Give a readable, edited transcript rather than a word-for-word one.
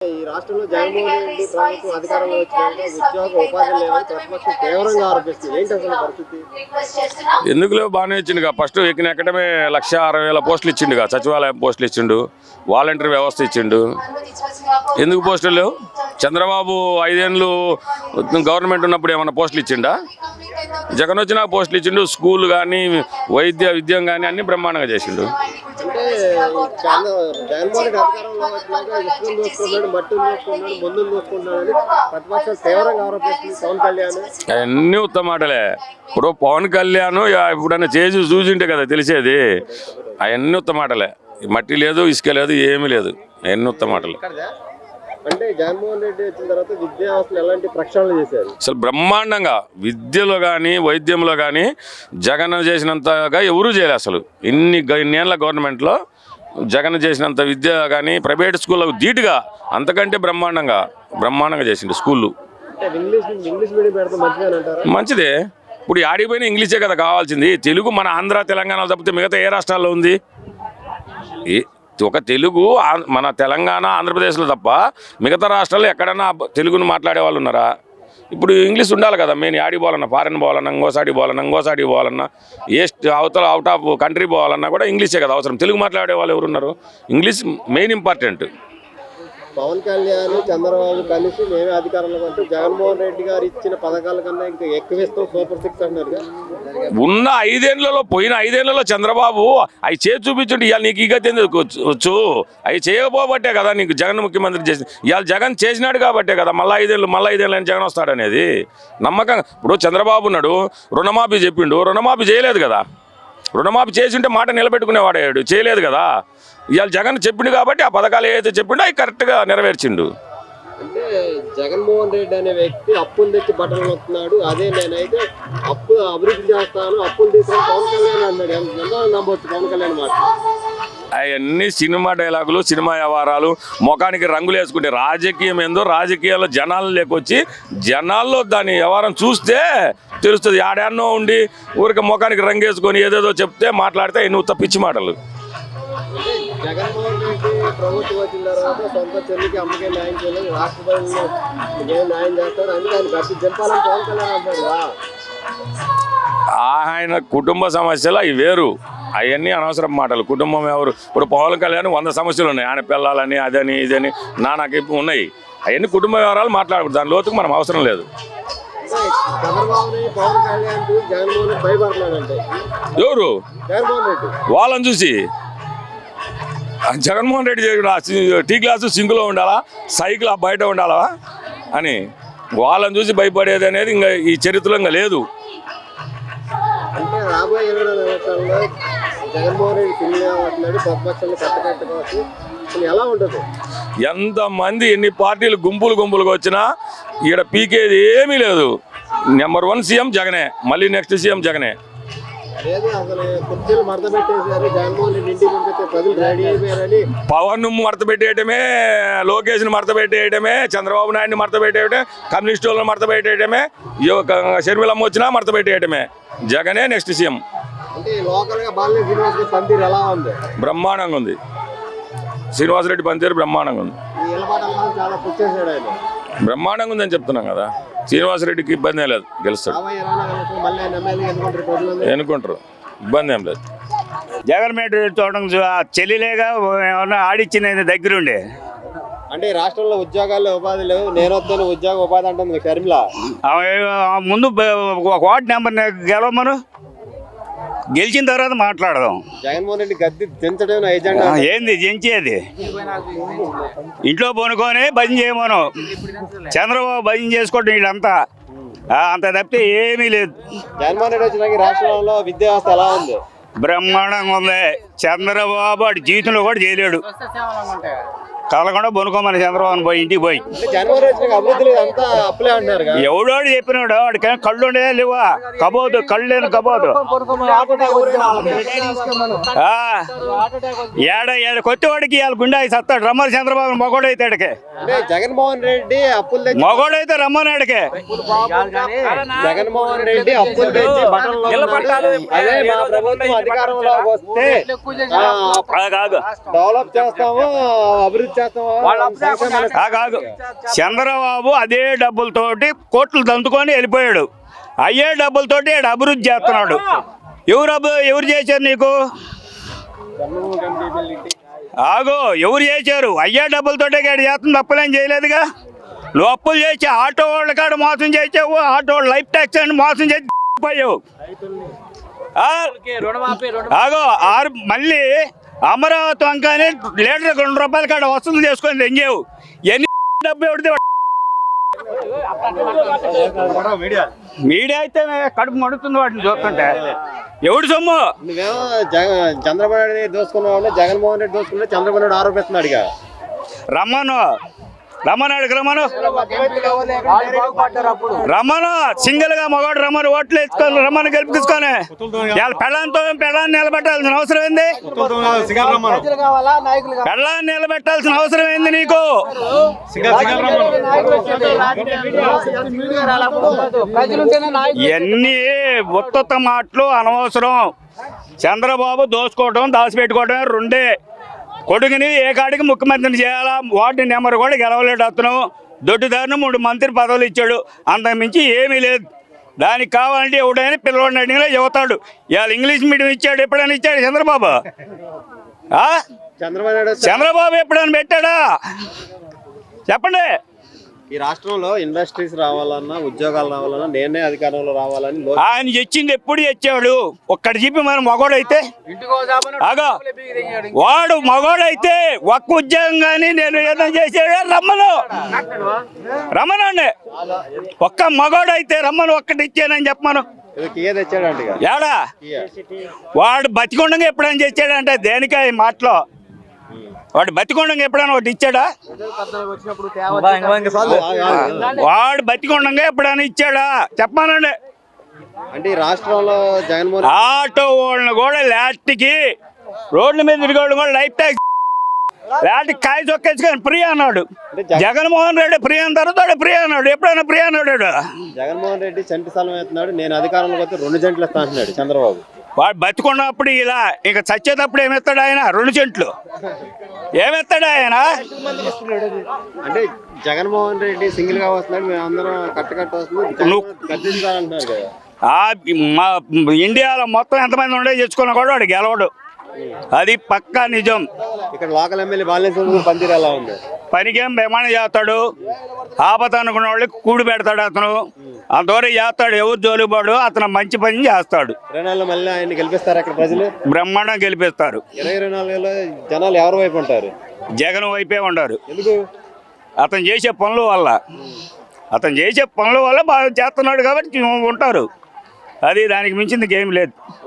ఈ రాష్ట్రంలో జగన్మోహన్ రెడ్డి ప్రభుత్వం అధికారంలో వచ్చినాక ఉద్యోగ ఉపాధి లేవని ప్రతిపక్షం తీవ్రంగా ఆరోపిస్తుంది. ఏంటి అసలు పరిస్థితి? ఎందుకులో బాగానే ఇచ్చిండుగా. ఫస్ట్ ఎక్కడమే 1,60,000 పోస్టులు ఇచ్చిండుగా. సచివాలయం పోస్టులు ఇచ్చిండు, వాలంటీర్ వ్యవస్థ ఇచ్చిండు. ఎందుకు పోస్టులు లేవు? చంద్రబాబు 5 ఏళ్ళు గవర్నమెంట్ ఉన్నప్పుడు ఏమన్నా పోస్టులు ఇచ్చిండా? జగన్ వచ్చినా పోస్టులు ఇచ్చిండు. స్కూల్ కానీ విద్యం కానీ అన్ని బ్రహ్మాండంగా చేసిండు. అంటే జగన్మోహన్ రెడ్డి అధికారంలో వచ్చినాక ఇసుకను దోసుకున్నాడు, మట్టిని దోసుకున్నాడు, మందులు దోసుకున్నాడు అని ప్రతిపక్షం తీవ్రంగా ఆరోపిస్తుంది. పవన్ కళ్యాణ్ అన్నీ ఉత్తమ మాటలే. ఇప్పుడు పవన్ కళ్యాణ్ ఎప్పుడన్నా చేసి చూసింటే కదా తెలిసేది. అవన్నీ ఉత్తమ మాటలే. మట్టి లేదు, ఇసుక లేదు, ఏమీ లేదు. అవన్నీ ఉత్తమ మాటలే. అంటే జగన్మోహన్ రెడ్డి వచ్చిన తర్వాత విద్యా వ్యవస్థలు ఎలాంటి ప్రక్షాళన చేశారు? అసలు బ్రహ్మాండంగా విద్యలో కానీ వైద్యంలో కానీ జగన్ చేసినంతగా ఎవరూ చేయలేదు. అసలు ఇన్నేళ్ల గవర్నమెంట్లో జగన్ చేసినంత విద్య కానీ ప్రైవేట్ స్కూళ్ళకు ధీటుగా అంతకంటే బ్రహ్మాండంగా చేసిండు స్కూళ్ళు. ఇంగ్లీష్ మీడియం పెడితే మంచిదేనంటారా? మంచిదే. ఇప్పుడు ఆడిపోయినా ఇంగ్లీషే కదా కావాల్సింది. తెలుగు మన ఆంధ్ర తెలంగాణలో తప్పితే మిగతా ఏ రాష్ట్రాల్లో ఉంది? ఒక తెలుగు మన తెలంగాణ ఆంధ్రప్రదేశ్లో తప్ప మిగతా రాష్ట్రాల్లో ఎక్కడన్నా తెలుగును మాట్లాడే వాళ్ళు ఉన్నారా? ఇప్పుడు ఇంగ్లీష్ ఉండాలి కదా. మెయిన్ ఆడికి పోవాలన్నా, ఫారెన్ పోవాలన్నా, ఇంకోసారి పోవాలన్నా, అవుట్ ఆఫ్ కంట్రీ పోవాలన్నా కూడా ఇంగ్లీషే కదా అవసరం. తెలుగు మాట్లాడే వాళ్ళు ఎవరున్నారు? English main important. Pawan Kalyan Chandrababu కలిసి మేమే అధికారంలో అంటే జగన్మోహన్ రెడ్డి గారు ఇచ్చిన పథకాల కన్నా ఇంకా ఎక్కువ ఇస్తాం, సూపర్ 6 అంటున్నారు. ఉన్న 5 ఏళ్లలో చంద్రబాబు అవి చేసి చూపించుంటే ఇవాళ నీకు ఇక వచ్చు. అవి చేయకపోబట్టే కదా నీకు జగన్ ముఖ్యమంత్రి చేసి. ఇవాళ జగన్ చేసినాడు కాబట్టే కదా మళ్ళీ 5 ఏళ్ళు జగన్ వస్తాడనేది నమ్మకం. ఇప్పుడు చంద్రబాబు ఉన్నాడు, రుణమాఫీ చెప్పిండు, రుణమాఫీ చేయలేదు కదా. రుణమాఫీ చేసి ఉంటే మాట నిలబెట్టుకునేవాడాడు, చేయలేదు కదా. ఇవాళ జగన్ చెప్పిండు కాబట్టి ఆ పథకాలు ఏదైతే చెప్పిండో అవి కరెక్ట్గా నెరవేర్చిండు. అంటే జగన్మోహన్ రెడ్డి అనే వ్యక్తి అప్పులు తెచ్చి బట్టలు వస్తున్నాడు. అదే నేనైతే అభివృద్ధి చేస్తాను, అప్పులు తీసుకొని పవన్ కళ్యాణ్ అన్నాడు. ఎంత నమ్మవచ్చు పవన్ కళ్యాణ్ మాట? అవన్నీ సినిమా డైలాగులు, సినిమా వ్యవహారాలు. ముఖానికి రంగులు వేసుకుంటే రాజకీయం ఏందో, రాజకీయాల్లో జనాలు లేకొచ్చి జనాల్లో దాని వ్యవహారం చూస్తే తెలుస్తుంది. ఆడాన్నో ఉండి ఊరికి ముఖానికి రంగు వేసుకొని ఏదేదో చెప్తే మాట్లాడితే నువ్వు తప్పించి మాటలు. జగన్మోహన్ రెడ్డి ప్రభుత్వం వచ్చిన తర్వాత సొంత చెల్లికి అమ్మకే న్యాయం చేయలేదు, రాష్ట్రపతిలో న్యాయం చేస్తాడు, అందుకే ఆయన గట్టి జంపాలని పవన్ కళ్యాణ్ అంటాడు. ఆయన కుటుంబ సమస్యలు అవి వేరు, అవన్నీ అనవసరం మాటలు. కుటుంబం ఎవరు? ఇప్పుడు పవన్ కళ్యాణ్ 100 సమస్యలు ఉన్నాయి. ఆయన పిల్లలని అదని ఇదని నాన్నకి ఉన్నాయి. అవన్నీ కుటుంబ వ్యవహారాలు మాట్లాడకూడదు. దాని లోతుకు మనం అవసరం లేదు. చంద్రబాబుని పవన్ కళ్యాణ్ జగన్మోహన్ రెడ్డి భయపడుతున్నాడంటే ఎవరు? జగన్మోహన్ రెడ్డి వాళ్ళని చూసి. జగన్మోహన్ రెడ్డి టీ గ్లాసు సింకులో ఉండాలా, సైకిల్ బయట ఉండాలా అని వాళ్ళని చూసి భయపడేది అనేది ఇంకా ఈ చరిత్రలో ఇంకా లేదు. అంటే రాబోయే 24 సంవత్సరాల్లో జగన్మోహన్ రెడ్డి పిల్లలు ప్రతిపక్షాలు కట్టకట్టుకోవచ్చు. ఎలా ఉంటుంది? ఎంతమంది ఎన్ని పార్టీలు గుంపులుగా వచ్చినా ఈడ పీకేది ఏమీ లేదు. నెంబర్ 1 సీఎం జగనే, మళ్ళీ నెక్స్ట్ సీఎం జగనే. పవన్ మడత పెట్టేయటమే, లోకేష్ ని మడత పెట్టేయటమే, చంద్రబాబు నాయుడిని మడత పెట్టేయటమే, కమ్యూనిస్టులను మడత పెట్టేయటమే, షర్మిలమ్మ వచ్చినా మడత పెట్టేయటమే. జగనే నెక్స్ట్ సీఎం. బ్రహ్మాండంగా ఉంది. శ్రీనివాసరెడ్డి పనితీరు బ్రహ్మాండంగా ఉంది. బ్రహ్మాండంగా ఉందని చెప్తున్నాం కదా. శ్రీనివాసరెడ్డికి ఇబ్బంది ఏం లేదు, గెలుస్తాడు, ఎన్నుకుంటారు, ఇబ్బంది ఏం లేదు. జగన్ మేట చూడడం చెల్లిలేగా ఏమన్నా ఆడిచ్చింది దగ్గరుండి. అంటే రాష్ట్రంలో ఉద్యోగాల్లో ఉపాధి లేవు, నేను వస్తాను ఉద్యోగ ఉపాధి అంటుంది షర్మిల. ముందు ఒక వార్డు నెంబర్ గెలవమను, గెలిచిన తర్వాత మాట్లాడదాం. జగన్మోహన్ రెడ్డి గద్దె దించడం ఏజెండా ఏంది దించేది? ఇంట్లో పోనుకొని భజన చేయమను. చంద్రబాబు భజన చేసుకోవడం వీళ్ళంతా అంత తప్పితే ఏమీ లేదు. జగన్మోహన్ రెడ్డి వచ్చినాక రాష్ట్రంలో విద్యా వ్యవస్థ ఎలా ఉంది? బ్రహ్మాండంగా ఉంది. చంద్రబాబు వాడి జీవితంలో కూడా చేయలేడు. కలకుండా బొనుకోమని చంద్రబాబు పోయి ఇంటికి పోయి. ఎవడోడు చెప్పినాడు వాడికి కళ్ళు ఉండే లేవా? కబోదు, కళ్ళు లేని కబోదు. ఏడ కొత్తవాడికి ఇవాళ గుండె సత్తాడు. రమ్మని చంద్రబాబు మగోడైతాడికి. జగన్మోహన్ రెడ్డి అప్పులు మగోడైతే రమ్మనాడికి. జగన్మోహన్ రెడ్డి అప్పులు తెచ్చి అధికారంలోకి వస్తే డెవలప్ చేస్తాము, అభివృద్ధి కాదు చంద్రబాబు అదే డబ్బులతోటి కోట్లు దంతుకొని వెళ్ళిపోయాడు. అయ్యే డబ్బులతోటి ఈడ అభివృద్ధి చేస్తున్నాడు. ఎవరు చేశారు నీకు? ఎవరు చేశారు? అయ్యే డబ్బులతోటే గాడి చేస్తుంది, అప్పులేం చేయలేదుగా. నువ్వు అప్పులు చేసి ఆటో వాళ్ళ కాడ మోసం చేసావు, ఆటో వాళ్ళు లైఫ్ ట్యాక్స్ అని మోసం చేసి పోయావు. మళ్ళీ అమరావతి వంకానే లీటర్ 2 రూపాయల కాడ వసూలు చేసుకొని తెంగావు. ఎన్ని డబ్బు ఎవరిది? మీడియా అయితే కడుపు మడుతుంది వాటిని చూస్తుంటే. ఎవడు సొమ్ము? నువ్వేమో చంద్రబాబు నాయుడు దోసుకున్నావు, జగన్మోహన్ రెడ్డి దోసుకున్నా చంద్రబాబు నాయుడు ఆరోపిస్తున్నాడు. రమ్మను సింగిల్ గా మగవాడు రమ్మను, ఓట్లు వేసుకొని రమ్మను గెలిపించుకొని. పెళ్ళాన్ని నిలబెట్టాల్సిన అవసరం ఏంది? పెళ్ళాన్ని నిలబెట్టాల్సిన అవసరం ఏంది నీకు? ఇవన్నీ ఉత్తత మాటలు అనవసరం. చంద్రబాబు దోసుకోవడం దాచిపెట్టుకోవడం రెండే. కొడుకుని ఏ కాడికి ముఖ్యమంత్రిని చేయాలా, వార్డు నెంబర్ కూడా గెలవలేడు అతను. దొడ్డిదారిని 3 మంత్రి పదవులు ఇచ్చాడు, అంతకుమించి ఏమీ లేదు. దానికి కావాలంటే ఎవడైనా పిల్లవాడిని అడిగినా చెబుతాడు. ఇవాళ ఇంగ్లీష్ మీడియం ఇచ్చాడు, ఎప్పుడైనా ఇచ్చాడు చంద్రబాబు? చంద్రబాబు ఎప్పుడైనా పెట్టాడా? చెప్పండి. ఈ రాష్ట్రంలో ఇండస్ట్రీస్ రావాలన్నా, ఉద్యోగాలు రావాలన్నా నేనే అధికారంలో రావాలని ఆయన ఇచ్చింది ఎప్పుడు ఇచ్చాడు? ఒక్కటి చెప్పి మనం మగోడైతే వాడు మగోడైతే ఒక్క ఉద్యోగం కానీ నేను ఏదైనా చేసాడు రమ్మనండి. ఒక్క మగోడైతే రమ్మను, ఒక్కటి ఇచ్చానని చెప్పమను. ఏడా వాడు బతికొండగా ఎప్పుడైనా చేశాడంటే దేనికా ఈ మాటలో? వాడు బతికొండంగా ఎప్పుడైనా ఒకటి ఇచ్చాడా? వాడు బతికొండంగా ఎప్పుడైనా ఇచ్చాడా చెప్పానండి. అంటే రాష్ట్రంలో జగన్మోహన్ ఆటో వాళ్ళని కూడా లాస్ట్కి రోడ్ల మీద తిరిగేవాళ్ళు కూడా లైఫ్ ట్యాక్స్ లాంటి కాయ చొక్కేసుకొని ఫ్రీ అన్నాడు. జగన్మోహన్ రెడ్డి ఫ్రీ అన్న తర్వాత ఫ్రీ అన్నాడు. ఎప్పుడైనా ఫ్రీ అన్నాడు? జగన్మోహన్ రెడ్డి సెంటు స్థలం వేస్తున్నాడు, నేను అధికారంలోకి వస్తే 2 సెంట్లు ఇస్తా అంటున్నాడు చంద్రబాబు. వాడు బతికున్నప్పుడు ఇలా, ఇక చచ్చేటప్పుడు ఏమెత్తాడు ఆయన? 2 సెంట్లు ఏమెత్తాడు ఆయన? అంటే జగన్మోహన్ రెడ్డి సింగిల్ గా వస్తున్నాడు, మేము అందరం కట్ట వస్తుంది మా ఇండియాలో మొత్తం ఎంతమంది ఉండే తెచ్చుకున్నా కూడా వాడు గెలవడు. అది పక్కా నిజం. ఇక్కడ లోకల్ ఎమ్మెల్యే బాలినేశ్వర పనితీరు ఎలా ఉంది? పనికేం ప్రమాణం చేస్తాడు, ఆపత అనుకున్న వాళ్ళకి కూడి పెడతాడు అతను. అంతవరకు చేస్తాడు, ఎవరు జోలిపాడు, అతను మంచి పని చేస్తాడు. 24 మళ్ళీ ఆయన గెలిపిస్తారు అక్కడ ప్రజలు, బ్రహ్మాండం గెలిపిస్తారు. 24లో జనాలు ఎవరి వైపు ఉంటారు? జగన్ వైపే ఉంటారు. ఎందుకు? అతను చేసే పనుల వల్ల బాగా చేస్తున్నాడు కాబట్టి ఉంటారు. అది దానికి మించింది ఏం లేదు.